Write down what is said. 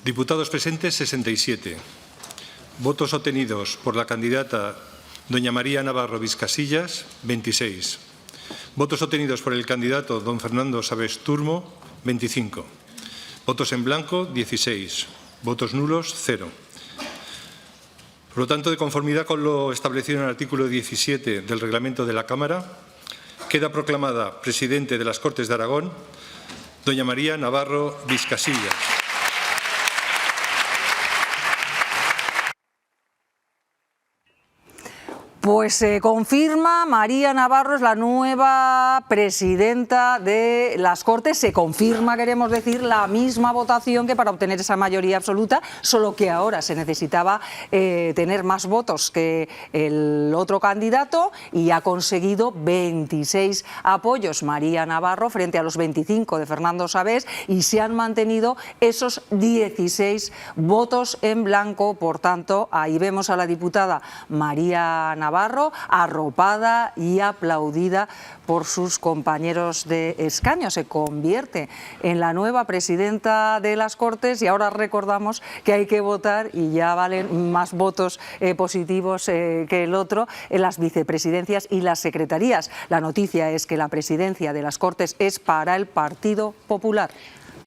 Diputados presentes, 67. Votos obtenidos por la candidata doña María Navarro Viscasillas, 26. Votos obtenidos por el candidato don Fernando Sabés Turmo, 25. Votos en blanco, 16. Votos nulos, 0. Por lo tanto, de conformidad con lo establecido en el artículo 17 del reglamento de la Cámara, queda proclamada presidente de las Cortes de Aragón doña María Navarro Viscasillas. Pues se confirma, María Navarro es la nueva presidenta de las Cortes. Se confirma, queremos decir, la misma votación que para obtener esa mayoría absoluta, solo que ahora se necesitaba tener más votos que el otro candidato y ha conseguido 26 apoyos María Navarro frente a los 25 de Fernando Sabés y se han mantenido esos 16 votos en blanco. Por tanto, ahí vemos a la diputada María Navarro arropada y aplaudida por sus compañeros de escaño. Se convierte en la nueva presidenta de las Cortes y ahora recordamos que hay que votar y ya valen más votos positivos que el otro en las vicepresidencias y las secretarías. La noticia es que la presidencia de las Cortes es para el Partido Popular.